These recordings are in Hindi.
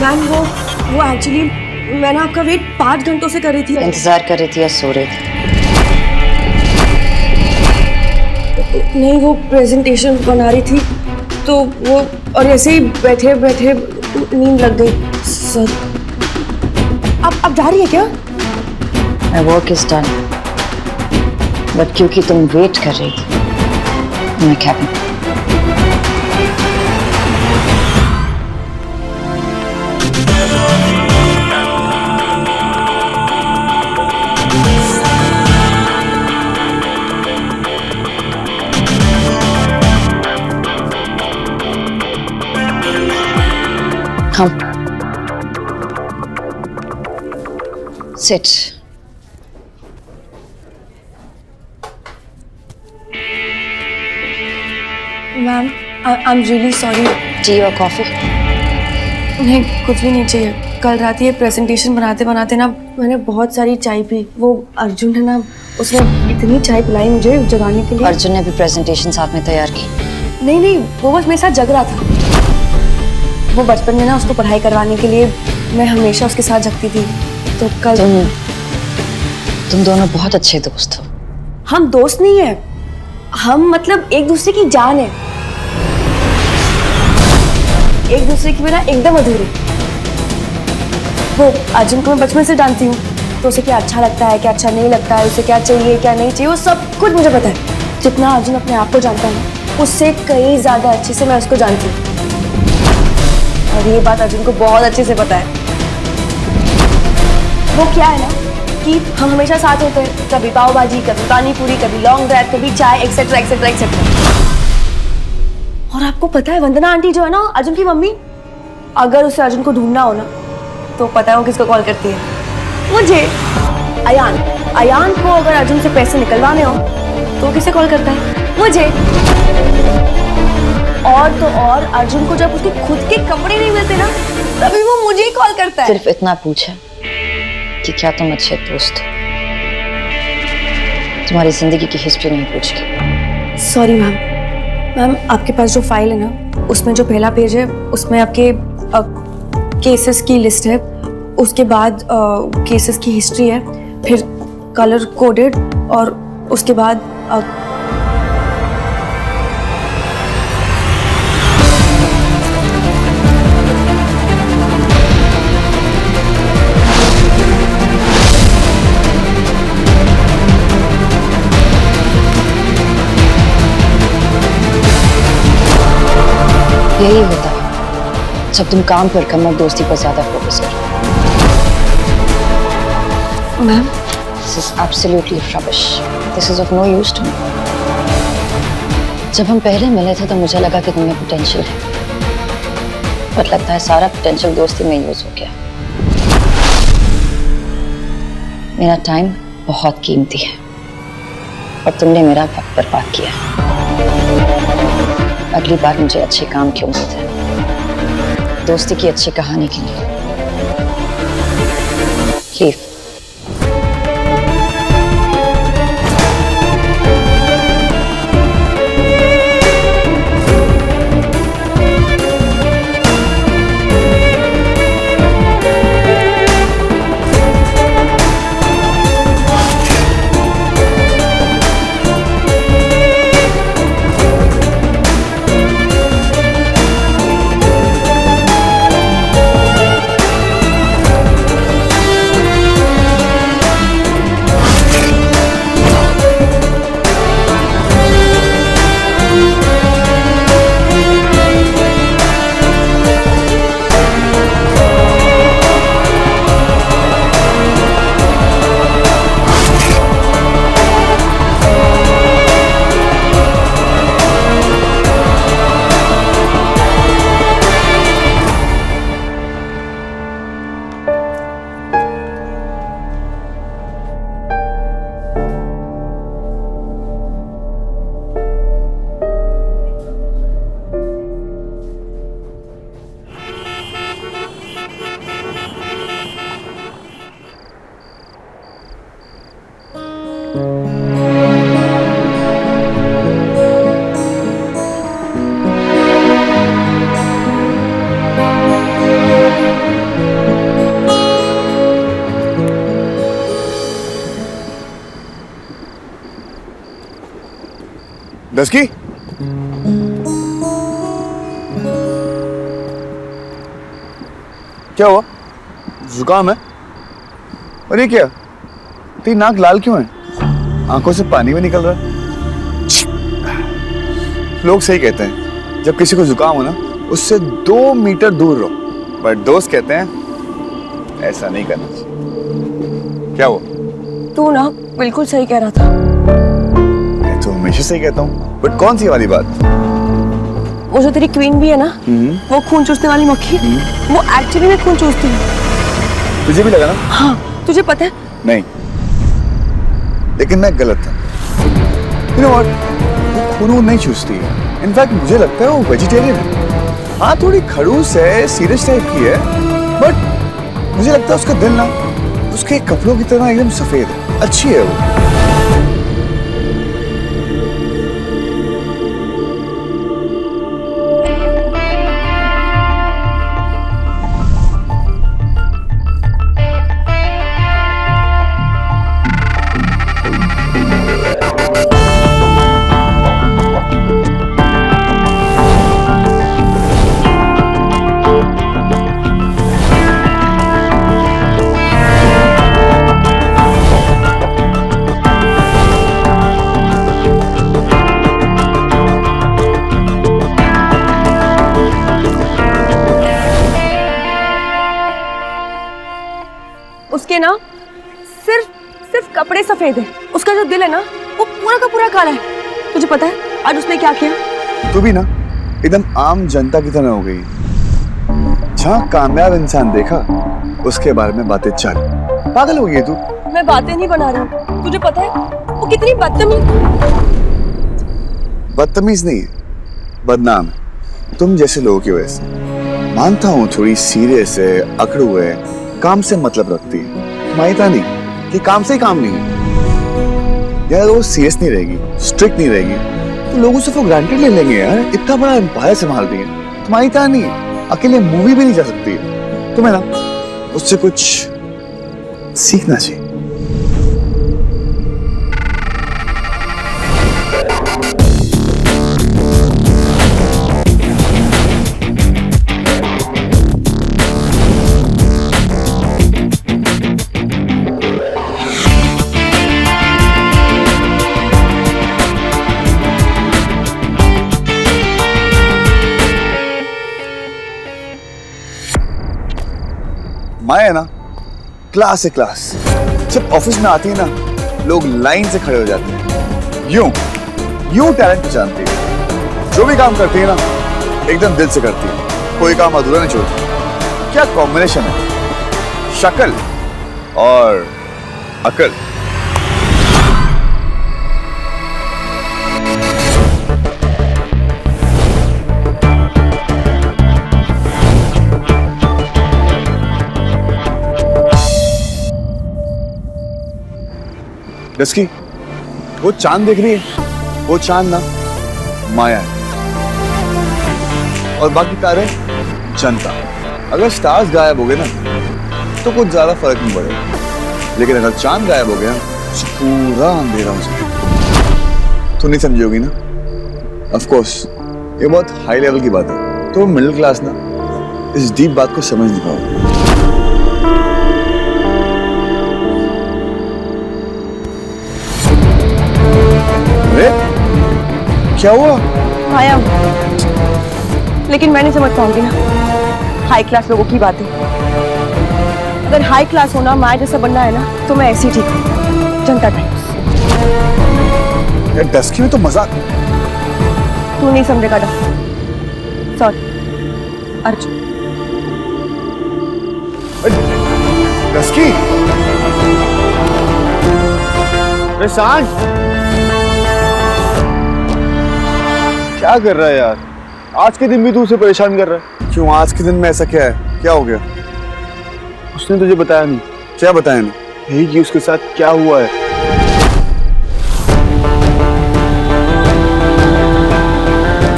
मैम वो एक्चुअली मैंने आपका वेट 5 घंटों से कर रही थी। इंतजार कर रही थी या सो रही थी? नहीं, वो प्रेजेंटेशन बना रही थी तो वो, और ऐसे ही बैठे बैठे नींद लग गई। सर अब जा रही है क्या? My work is done. But क्योंकि तुम वेट कर रही थी मैं cabin. Come. Sit. Ma'am I am really sorry. T और कॉफी? नहीं, कुछ भी नहीं चाहिए। कल रात ये प्रेजेंटेशन बनाते बनाते ना मैंने बहुत सारी चाय पी। वो अर्जुन है ना, उसने इतनी चाय पिलाई मुझे जगाने के लिए। अर्जुन ने भी प्रेजेंटेशन साथ में तैयार की? नहीं, वो बस मेरे साथ जग रहा था। वो बचपन में ना उसको पढ़ाई करवाने के लिए मैं हमेशा उसके साथ जगती थी। तो कल तुम दोनों बहुत अच्छे दोस्त हो। हम दोस्त नहीं है, हम मतलब एक दूसरे की जान है, एक दूसरे की बिना एकदम अधूरे। वो अर्जुन को मैं बचपन से जानती हूँ, तो उसे क्या अच्छा लगता है, क्या अच्छा नहीं लगता है, उसे क्या चाहिए क्या नहीं चाहिए, वो सब कुछ मुझे पता है। जितना अर्जुन अपने आप को जानता है ना, उससे कई ज्यादा अच्छे से मैं उसको जानती हूँ। और ये बात अर्जुन को बहुत अच्छे से पता है। वो क्या है ना कि हम हमेशा साथ होते हैं, कभी पाव भाजी, कभी पानी पूरी, कभी लॉन्ग ड्राइव, कभी चाय, एक्सेट्रा एक्सेट्रा एक्सेट्रा। और आपको पता है वंदना आंटी जो है ना, अर्जुन की मम्मी, अगर उसे अर्जुन को ढूंढना हो ना तो पता है वो किसको कॉल करती है? मुझे। अयान को अगर अर्जुन से पैसे निकलवाने हो तो किसे कॉल करता है? मुझे। और तो और अर्जुन को जब उसके खुद के कपड़े नहीं मिलते ना, तभी वो मुझे ही कॉल करता है। सिर्फ इतना पूछा कि क्या तुम अच्छे दोस्त हो, तुम्हारी जिंदगी की हिस्ट्री नहीं पूछ के। सॉरी मैम, आपके पास जो फाइल है ना, उसमें जो पहला पेज है उसमें आपके केसेस की लिस्ट है, उसके बाद केसेस की हिस्ट्री है, फिर कलर कोडेड, और उसके बाद यही होता है जब तुम काम पर कम और दोस्ती पर ज्यादा फोकस करो। Ma'am, This is absolutely rubbish. This is of no use to me. जब हम पहले मिले थे तो मुझे लगा कि तुम्हें पोटेंशियल है, पर लगता है सारा पोटेंशियल दोस्ती में यूज हो गया। मेरा टाइम बहुत कीमती है और तुमने मेरा वक्त बर्बाद किया। अगली बार मुझे अच्छे काम की उम्मीद है, दोस्ती की अच्छी कहानी के लिए। लीव। डस्की, क्या हुआ? जुकाम है? और ये क्या? तेरी नाक लाल क्यों है? आंखों से पानी भी निकल रहा है। लोग सही कहते हैं, जब किसी को जुकाम हो ना, उससे 2 मीटर दूर रहो। बट दोस्त कहते हैं ऐसा नहीं करना चाहिए। क्या हुआ? तू ना बिल्कुल सही कह रहा था। मैं तो हमेशा सही कहता हूँ, बट कौन सी वाली बात? वो जो तेरी क्वीन भी है ना, वो खून चूसने वाली मक्खी, वो एक्चुअली में खून चूसती है। तुझे भी लगा ना? हाँ, तुझे पता है? नहीं, लेकिन मैं गलत था। You know what? वो खून नहीं चूसती है। इनफैक्ट मुझे लगता है वो वेजिटेरियन है। हाँ, थोड़ी खड़ूस है, सीरियस टाइप की है, बट मुझे लगता है उसका दिल ना उसके कपड़ों की तरह एकदम सफेद है। अच्छी है वो। उसके ना सिर्फ कपड़े सफेद है, उसका जो दिल है ना वो पूरा का पूरा काला है। तुझे पता है आज उसने क्या किया? तू भी ना एकदम आम जनता की तरह हो गई। जहाँ कामयाब इंसान देखा उसके बारे में बातें चल। पागल हो गई है तू। मैं बातें नहीं बना रही हूँ, तुझे पता है वो कितनी बदतमीज। बदतमीज नहीं है, बदनाम है तुम जैसे लोगों की वजह से। मानता हूँ थोड़ी सीरियस है, अकड़ू है, काम से मतलब रखती है। मानता नहीं कि काम से ही काम नहीं है यार। वो सीरियस नहीं रहेगी, स्ट्रिक्ट नहीं रहेगी, तो लोग उसे फॉर ग्रांटेड ले लेंगे यार। इतना बड़ा एम्पायर संभाल रही है, तुम्हारी तरह नहीं, अकेले मूवी भी नहीं जा सकती है। तुम्हें ना उससे कुछ सीखना चाहिए। माया है ना, क्लास है क्लास। जब ऑफिस में आती है ना, लोग लाइन से खड़े हो जाते हैं। यूं टैलेंट पहचानती है। जो भी काम करती है ना, एकदम दिल से करती है, कोई काम अधूरा नहीं छोड़ती। क्या कॉम्बिनेशन है, शक्ल और अकल। डस्की, वो चांद देख रही है? वो चांद ना माया है, और बाकी तारे जनता। अगर स्टार्स गायब हो गए ना तो कुछ ज्यादा फर्क नहीं पड़ेगा, लेकिन अगर चांद गायब हो गया तो पूरा अंधेरा हो जाएगा। तू नहीं समझी होगी ना? ऑफ कोर्स ये बहुत हाई लेवल की बात है, तो मिडिल क्लास ना इस डीप बात को समझ नहीं पाओगे। क्या हुआ? माया, लेकिन मैं नहीं समझ पाऊंगी ना हाई क्लास लोगों की बातें। अगर हाई क्लास होना माया जैसा बनना है ना, तो मैं ऐसी ठीक हूँ, जनता टाइप्स। यार डस्की में तो मजाक। तू नहीं समझेगा सॉरी अर्जुन। डस्की, सांझ क्या कर रहा है यार? आज के दिन भी तू उसे परेशान कर रहा है। क्यों, आज के दिन में ऐसा क्या है? क्या हो गया? उसने तुझे बताया नहीं? क्या बताया नहीं? यही कि उसके साथ क्या हुआ है।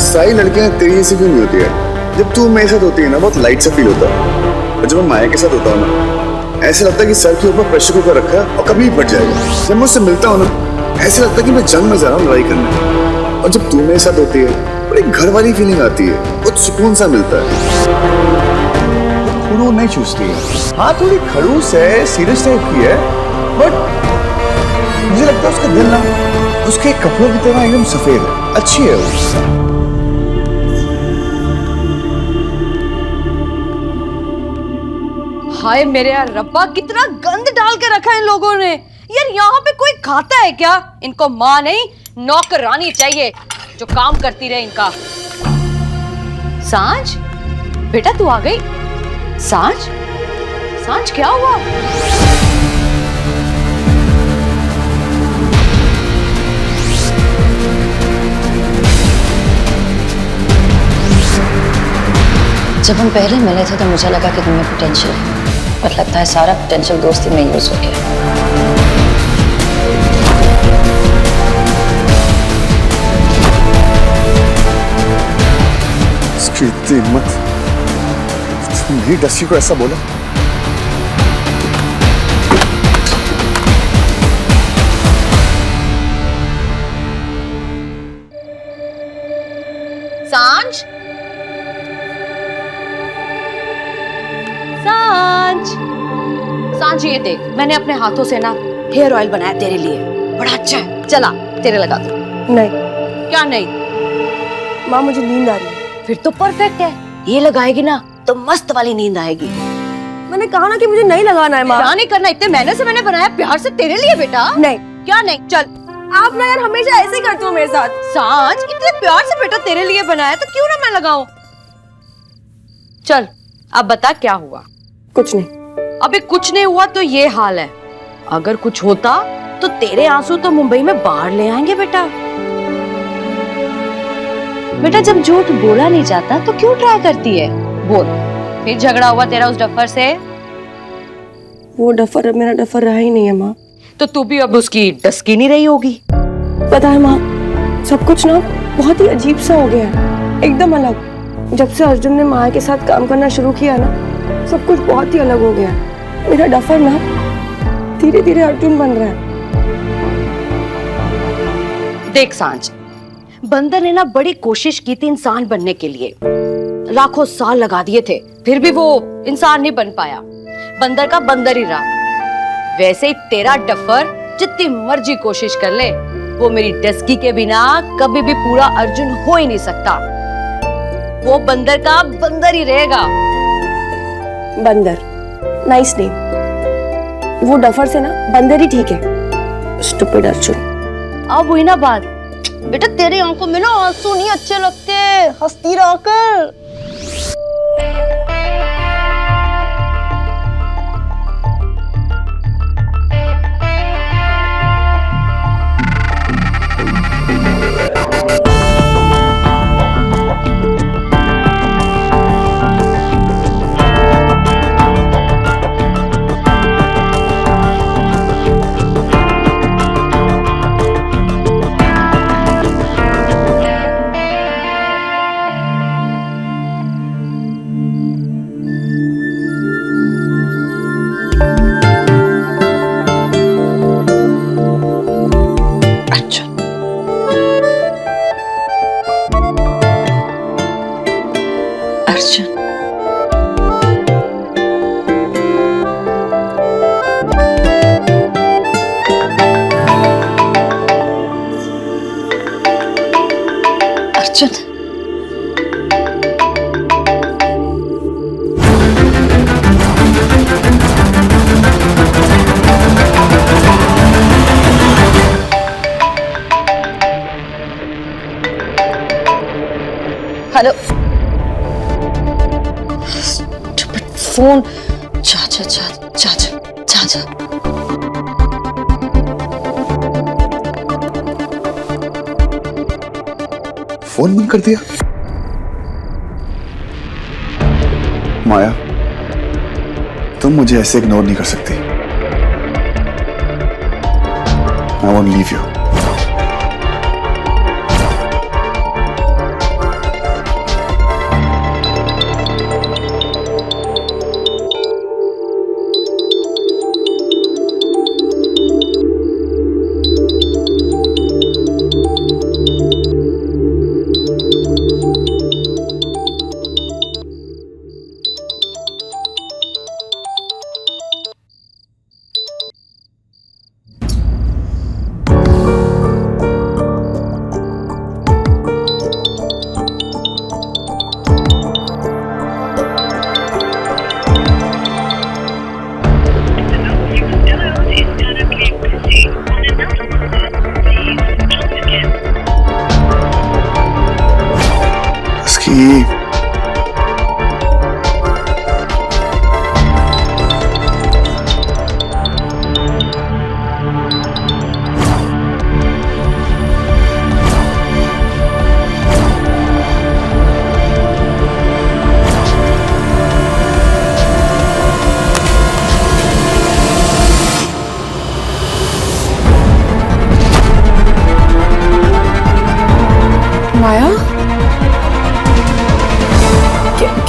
सारी लड़कियां तेरी जैसी क्यों नहीं होती है? जब तू मेरे साथ होती है ना, बहुत लाइट सा फील होता है, और जब मैं माया के साथ होता हूँ ना, ऐसा लगता है कि सर के ऊपर प्रेशर कुकर रखा है और कभी फट जाएगा। जब मुझसे मिलता हूँ ना, ऐसा लगता है कि मैं जंग में जा रहा हूँ लड़ाई करने। और जब तू मेरे साथ होती है बड़ी घर वाली फीलिंग आती है, बहुत सुकून सा मिलता है। वो नहीं चूसती है, हाँ थोड़ी खड़ूस है, सीरियस टाइप की है, बट मुझे लगता है उसका दिल ना उसके कपड़ों की तरह एकदम सफेद है, अच्छी है वो। हाय मेरे यार रब्बा, कितना गंद डाल के रखा है इन लोगों ने। यार यहाँ पे कोई खाता है क्या? इनको माँ नहीं नौकरानी चाहिए जो काम करती रहे इनका। सांझ बेटा तू आ गई। सांझ सांझ क्या हुआ? जब हम पहले मिले थे तो मुझे लगा कि तुम्हें पोटेंशियल है, पर लगता है सारा पोटेंशियल दोस्ती में यूज हो गया। इसकी इतनी हिम्मत, मेरी डस्सी को ऐसा बोला। सांझ सांझ सांझ, ये देख मैंने अपने हाथों से ना हेयर ऑयल बनाया तेरे लिए, बड़ा अच्छा है, चला तेरे लगा दो। नहीं क्या नहीं? माँ मुझे नींद आ रही है। फिर तो परफेक्ट है, ये लगाएगी ना तो मस्त वाली नींद आएगी। मैंने कहा ना कि मुझे नहीं लगाना है माँ। क्या नहीं करना, इतने मेहनत से मैंने बनाया प्यार से तेरे लिए बेटा। नहीं, क्या नहीं? चल आप ना यार हमेशा ऐसे ही करते हो मेरे साथ। सांझ इतने प्यार से बेटा तेरे लिए बनाया तो क्यों ना मैं लगाऊं। चल अब बता क्या हुआ? कुछ नहीं। अबे कुछ नहीं हुआ तो ये हाल है, अगर कुछ होता तो तेरे आंसू तो मुंबई में बाहर ले आएंगे बेटा। बेटा जब झूठ बोला नहीं जाता तो क्यों ट्राई करती है? बोल, फिर झगड़ा हुआ तेरा उस डफर से? वो डफर अब मेरा डफर रहा ही नहीं है माँ। तो तू भी अब उसकी डस्की नहीं रही होगी। पता है माँ, सब कुछ ना बहुत ही अजीब सा हो गया है, एकदम अलग। जब से अर्जुन ने माया के साथ काम करना शुरू किया ना, सब कुछ बहुत ही अलग हो गया। मेरा डफर ना धीरे धीरे अर्जुन बन रहा है। देख सांझ, बंदर ने ना बड़ी कोशिश की थी इंसान बनने के लिए, लाखों साल लगा दिए थे, फिर भी वो इंसान नहीं बन पाया, बंदर का बंदर ही रहा। वैसे ही तेरा डफर जितनी मर्जी कोशिश कर ले, वो मेरी डस्की के बिना कभी भी पूरा अर्जुन हो ही नहीं सकता। वो बंदर का बंदर ही रहेगा। बंदर, नाइस नेम। वो डफर से ना बंदर ही ठीक है। स्टूपिड अर्जुन। अब हुई ना बात। बेटा तेरी आंखों में ना आंसू नहीं अच्छे लगते, हंसती रह कर। Arjun, Arjun, hello phone. जा जा जा जा जा जा जा। फोन बंद कर दिया। माया, तुम मुझे ऐसे इग्नोर नहीं कर सकती। I won't leave you.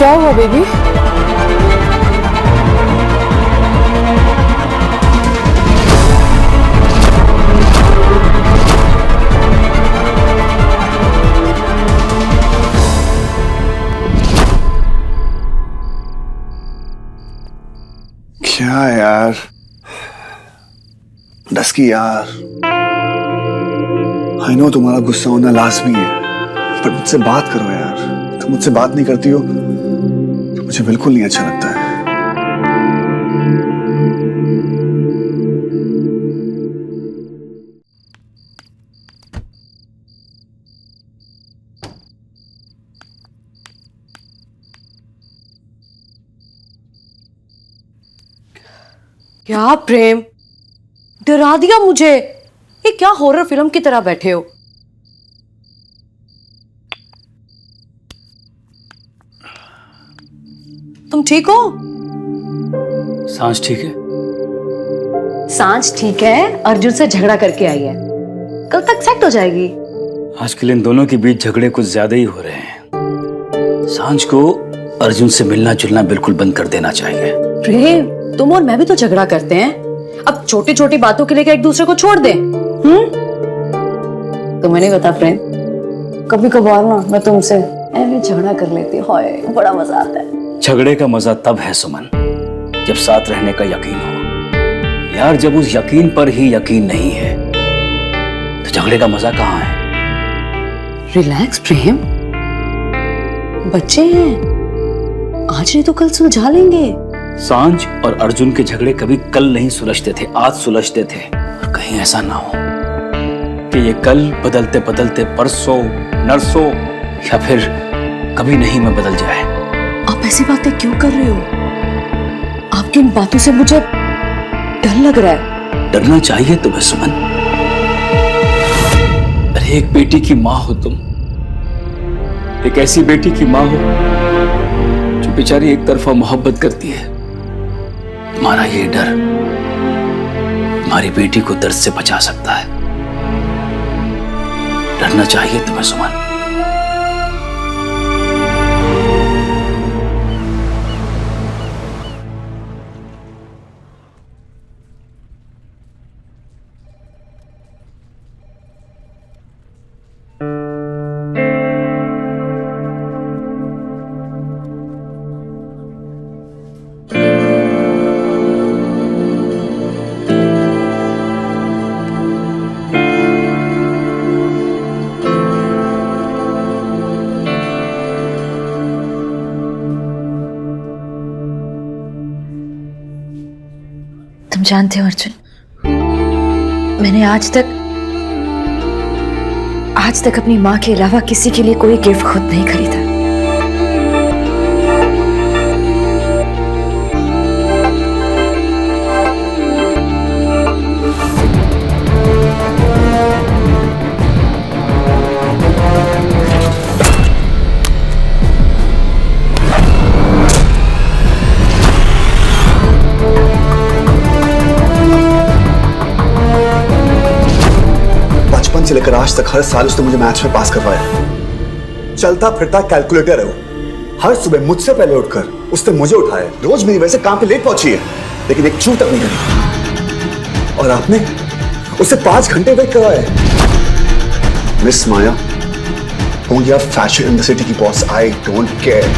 क्या हुआ बेबी? क्या यार, डस्की यार, आई नो तुम्हारा गुस्सा होना लाजमी है, पर मुझसे बात करो यार। तुम मुझसे बात नहीं करती हो तो मुझे बिल्कुल नहीं अच्छा लगता है। क्या प्रेम, डरा दिया मुझे। ये क्या हॉरर फिल्म की तरह बैठे हो? तुम ठीक हो? सांस ठीक है? सांझ ठीक है, अर्जुन से झगड़ा करके आई है, कल तक सेट हो जाएगी। आजकल इन दोनों के बीच झगड़े कुछ ज्यादा ही हो रहे हैं। सांझ को अर्जुन से मिलना जुलना बिल्कुल बंद कर देना चाहिए। प्रेम, तुम और मैं भी तो झगड़ा करते हैं, अब छोटी छोटी बातों के लिए एक दूसरे को छोड़ दे। तुम्हें नहीं पता प्रेम, कभी कभार ना मैं तुमसे ऐसे झगड़ा कर लेती हूँ, बड़ा मजा आता है। झगड़े का मजा तब है सुमन, जब साथ रहने का यकीन हो। यार जब उस यकीन पर ही यकीन नहीं है तो झगड़े का मजा कहाँ है? रिलैक्स प्रेम, बच्चे हैं, आज नहीं तो कल सुलझा लेंगे। सांझ और अर्जुन के झगड़े कभी कल नहीं सुलझते थे, आज सुलझते थे। और कहीं ऐसा ना हो कि ये कल बदलते बदलते परसों, नरसों या फिर कभी नहीं में बदल जाए। आप ऐसी बातें क्यों कर रहे हो? आपकी इन बातों से मुझे डर लग रहा है। डरना चाहिए तुम्हें सुमन। अरे एक बेटी की माँ हो तुम, एक ऐसी बेटी की माँ हो जो बेचारी एक तरफा मोहब्बत करती है। तुम्हारा ये डर तुम्हारी बेटी को दर्द से बचा सकता है। डरना चाहिए तुम्हें सुमन। तुम जानते हो अर्जुन, मैंने आज तक अपनी माँ के अलावा किसी के लिए कोई गिफ्ट खुद नहीं खरीदा। से लेकर आज तक हर साल उसने मुझे मैथ्स में पास करवाया। चलता फिरता कैलकुलेटर है वो। हर सुबह मुझसे पहले उठकर उसने मुझे उठाया। रोज मेरी वजह से काम पे लेट पहुंची है, लेकिन एक चूक तक नहीं करी। और आपने उसे 5 घंटे वेट करवाया। Miss Maya, only a fashion in the city की बॉस, I don't care।